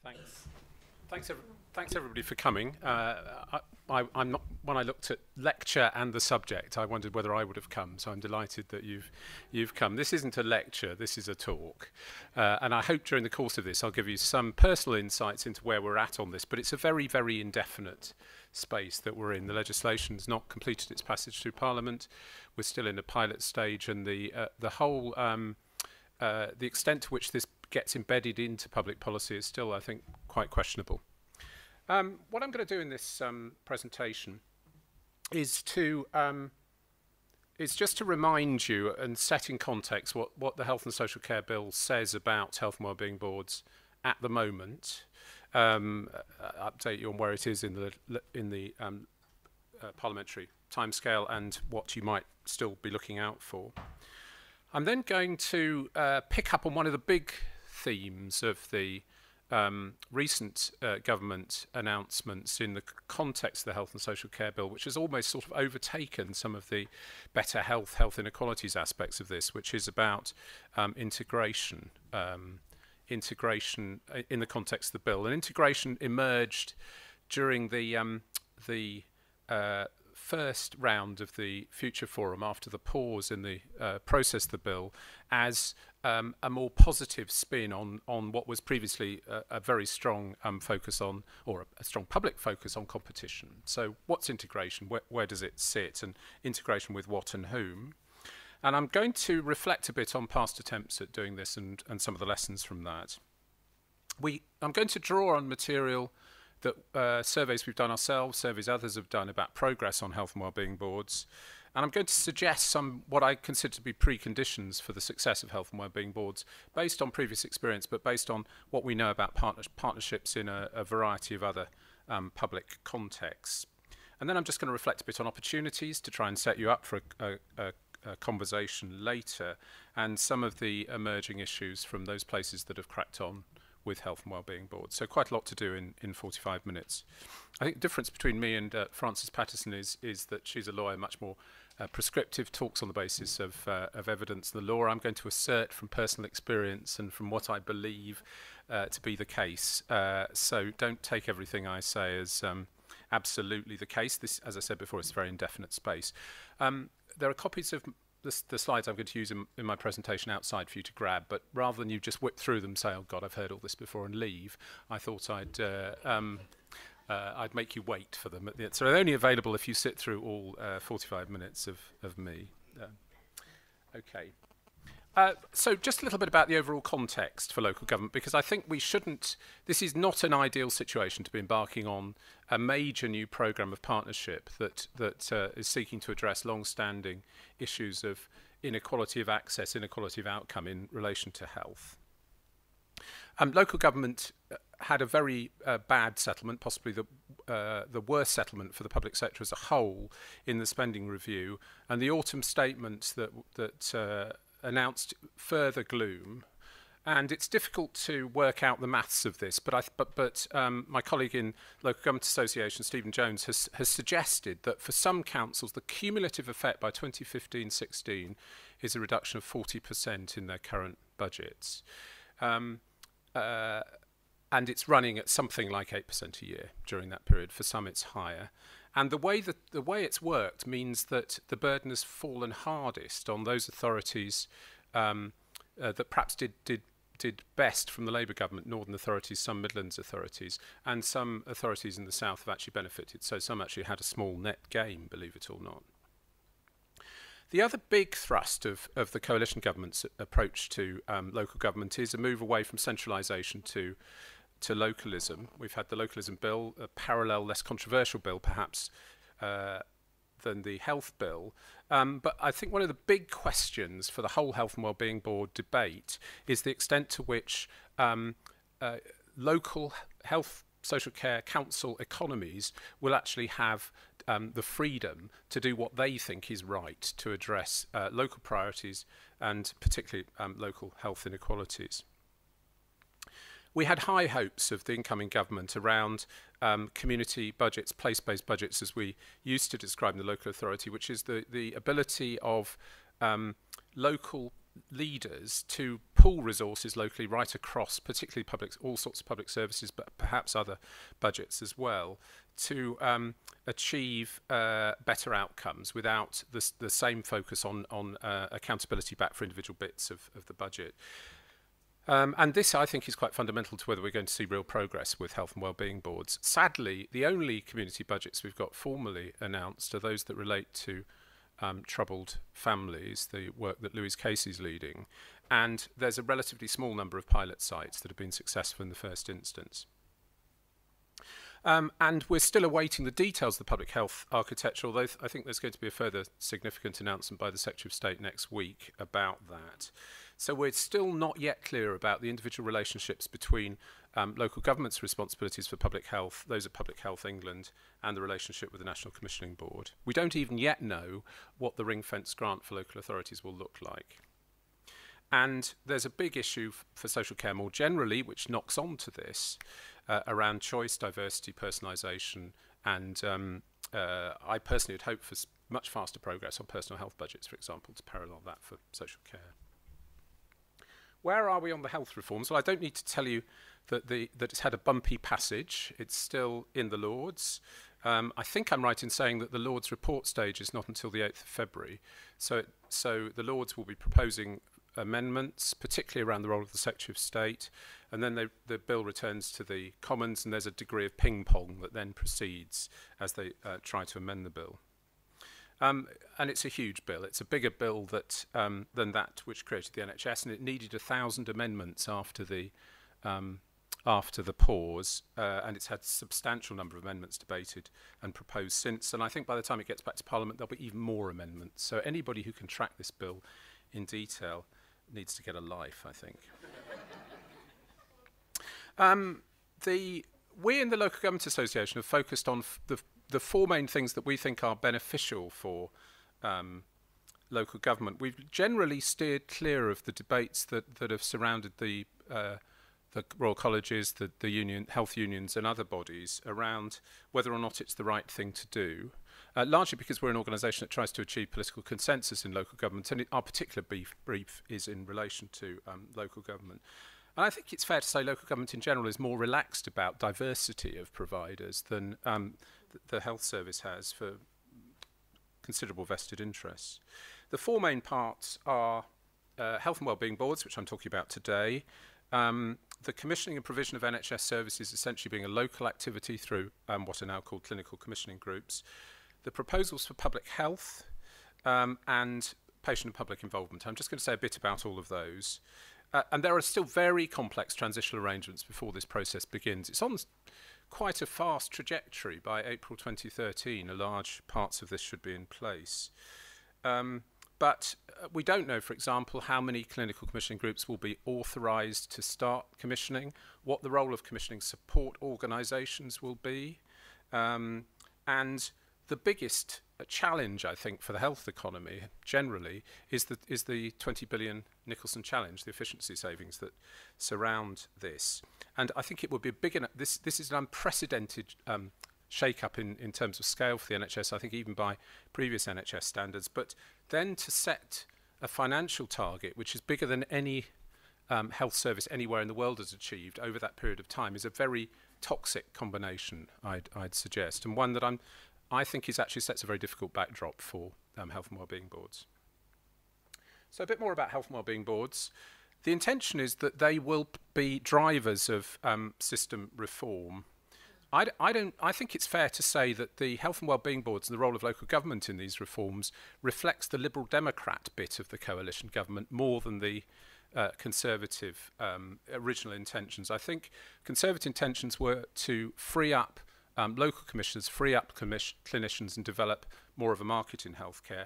Thanks. Thanks everybody for coming. I'm not, when I looked at lecture and the subject, I wondered whether I would have come, so I'm delighted that you've come. This isn't a lecture, this is a talk. And I hope during the course of this I'll give you some personal insights into where we're at on this, but it's a very, very indefinite space that we're in. The legislation's not completed its passage through Parliament. We're still in a pilot stage, and the whole the extent to which this gets embedded into public policy is still, I think, quite questionable. What I'm going to do in this presentation is just to remind you and set in context what the Health and Social Care Bill says about health and wellbeing boards at the moment. Update you on where it is in the parliamentary timescale and what you might still be looking out for. I'm then going to pick up on one of the big themes of the recent government announcements in the context of the Health and Social Care Bill, which has almost sort of overtaken some of the better health inequalities aspects of this, which is about integration in the context of the bill. And integration emerged during the first round of the Future Forum after the pause in the process of the bill as a more positive spin on what was previously a very strong focus on, or a strong public focus on, competition. So what's integration? Where does it sit? And integration with what and whom? And I'm going to reflect a bit on past attempts at doing this and some of the lessons from that. I'm going to draw on material that surveys we've done ourselves, surveys others have done about progress on health and wellbeing boards. And I'm going to suggest some what I consider to be preconditions for the success of health and wellbeing boards based on previous experience, but based on what we know about partnerships in a variety of other public contexts. And then I'm just going to reflect a bit on opportunities to try and set you up for a conversation later, and some of the emerging issues from those places that have cracked on with health and wellbeing boards. So quite a lot to do in 45 minutes. I think the difference between me and Frances Patterson is that she's a lawyer much more prescriptive, talks on the basis of evidence and the law. I'm going to assert from personal experience and from what I believe to be the case. So don't take everything I say as absolutely the case. This, as I said before, is a very indefinite space. There are copies of the slides I'm going to use in my presentation outside for you to grab, but rather than you just whip through them and say, oh God, I've heard all this before, and leave, I thought I'd make you wait for them. So they're only available if you sit through all 45 minutes of me. Okay. So just a little bit about the overall context for local government, because I think we shouldn't, this is not an ideal situation to be embarking on a major new programme of partnership that is seeking to address long-standing issues of inequality of access, inequality of outcome in relation to health. Local government had a very bad settlement, possibly the worst settlement for the public sector as a whole in the spending review, and the autumn statement that announced further gloom. And it's difficult to work out the maths of this, but my colleague in Local Government Association, Stephen Jones, has suggested that for some councils, the cumulative effect by 2015-16 is a reduction of 40% in their current budgets. And it's running at something like 8% a year during that period. For some, it's higher. And the way it's worked means that the burden has fallen hardest on those authorities that perhaps did best from the Labour government, Northern authorities, some Midlands authorities, and some authorities in the South have actually benefited. So some actually had a small net gain, believe it or not. The other big thrust of the coalition government's approach to local government is a move away from centralisation to localism. We've had the localism bill, a parallel, less controversial bill perhaps than the health bill. But I think one of the big questions for the whole Health and Wellbeing Board debate is the extent to which local health, social care, council economies will actually have the freedom to do what they think is right to address local priorities and particularly local health inequalities. We had high hopes of the incoming government around community budgets, place-based budgets, as we used to describe in the local authority, which is the ability of local leaders to pool resources locally right across, particularly all sorts of public services, but perhaps other budgets as well, to achieve better outcomes without the same focus on accountability back for individual bits of the budget. And this, I think, is quite fundamental to whether we're going to see real progress with health and wellbeing boards. Sadly, the only community budgets we've got formally announced are those that relate to troubled families, the work that Louise Casey's leading, and there's a relatively small number of pilot sites that have been successful in the first instance. And we're still awaiting the details of the public health architecture, although I think there's going to be a further significant announcement by the Secretary of State next week about that. So we're still not yet clear about the individual relationships between local government's responsibilities for public health, those of Public Health England, and the relationship with the National Commissioning Board. We don't even yet know what the ring-fence grant for local authorities will look like. And there's a big issue for social care more generally, which knocks on to this, around choice, diversity, personalisation, and I personally would hope for much faster progress on personal health budgets, for example, to parallel that for social care. Where are we on the health reforms? Well, I don't need to tell you that it's had a bumpy passage. It's still in the Lords. I think I'm right in saying that the Lords report stage is not until the 8th of February. So the Lords will be proposing amendments, particularly around the role of the Secretary of State, and then the bill returns to the Commons, and there's a degree of ping-pong that then proceeds as they try to amend the bill. And it's a huge bill. It's a bigger bill than that which created the NHS, and it needed 1,000 amendments after the pause, and it's had a substantial number of amendments debated and proposed since. And I think by the time it gets back to Parliament, there'll be even more amendments. So anybody who can track this bill in detail needs to get a life, I think. We in the Local Government Association have focused on the four main things that we think are beneficial for local government. We've generally steered clear of the debates that have surrounded the Royal Colleges, the health unions and other bodies around whether or not it's the right thing to do, largely because we're an organisation that tries to achieve political consensus in local government, and our particular brief is in relation to local government. And I think it's fair to say local government in general is more relaxed about diversity of providers than the health service has for considerable vested interests. The four main parts are health and wellbeing boards, which I'm talking about today, the commissioning and provision of NHS services essentially being a local activity through what are now called clinical commissioning groups, the proposals for public health, and patient and public involvement. I'm just going to say a bit about all of those. And there are still very complex transitional arrangements before this process begins. It's on quite a fast trajectory. By April 2013, large parts of this should be in place. But we don't know, for example, how many clinical commissioning groups will be authorised to start commissioning, what the role of commissioning support organisations will be, and the biggest challenge, I think, for the health economy generally is the 20 billion Nicholson challenge, the efficiency savings that surround this. And I think it would be a big enough, this is an unprecedented shake-up in terms of scale for the NHS, I think even by previous NHS standards, but then to set a financial target which is bigger than any health service anywhere in the world has achieved over that period of time is a very toxic combination, I'd suggest, and one that I think actually sets a very difficult backdrop for health and wellbeing boards. So a bit more about health and wellbeing boards. The intention is that they will be drivers of system reform. I think it's fair to say that the health and wellbeing boards and the role of local government in these reforms reflects the Liberal Democrat bit of the coalition government more than the Conservative original intentions. I think Conservative intentions were to free up local commissioners, free up clinicians and develop more of a market in healthcare.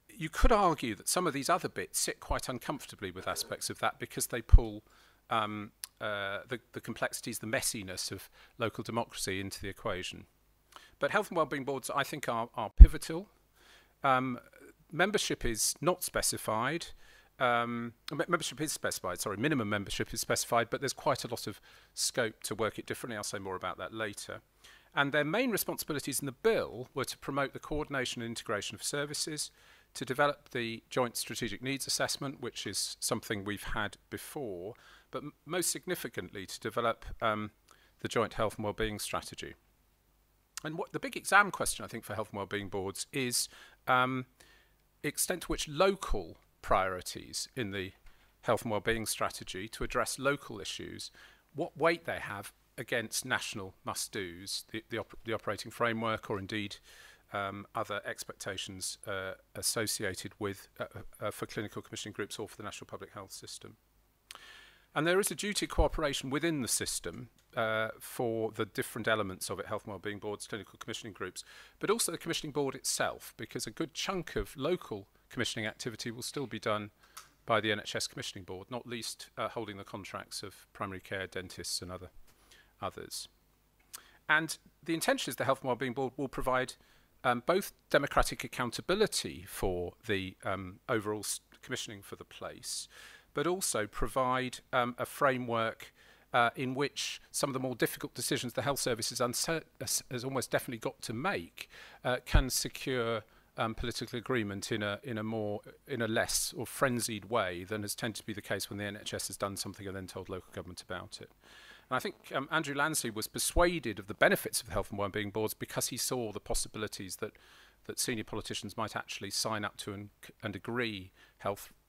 You could argue that some of these other bits sit quite uncomfortably with aspects of that because they pull the complexities, the messiness of local democracy into the equation. But health and wellbeing boards, I think, are pivotal. Membership is not specified. Membership is specified, sorry, minimum membership is specified, but there's quite a lot of scope to work it differently. I'll say more about that later. And their main responsibilities in the bill were to promote the coordination and integration of services, to develop the joint strategic needs assessment, which is something we've had before, but most significantly to develop the joint health and wellbeing strategy. And what the big exam question, I think, for health and wellbeing boards is extent to which local priorities in the health and wellbeing strategy to address local issues, what weight they have against national must-dos, the operating framework, or indeed other expectations associated with for clinical commissioning groups or for the national public health system. And there is a duty of cooperation within the system for the different elements of it, health and wellbeing boards, clinical commissioning groups, but also the commissioning board itself, because a good chunk of local commissioning activity will still be done by the NHS commissioning board, not least holding the contracts of primary care, dentists and others. And the intention is the health and wellbeing board will provide both democratic accountability for the overall commissioning for the place, but also provide a framework in which some of the more difficult decisions the health service has almost definitely got to make can secure political agreement in a less or frenzied way than has tended to be the case when the NHS has done something and then told local government about it. And I think Andrew Lansley was persuaded of the benefits of the health and wellbeing boards because he saw the possibilities that senior politicians might actually sign up to and agree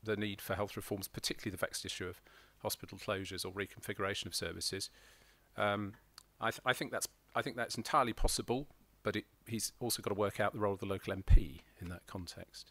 the need for health reforms, particularly the vexed issue of hospital closures or reconfiguration of services. I think that's entirely possible, but he's also got to work out the role of the local MP in that context.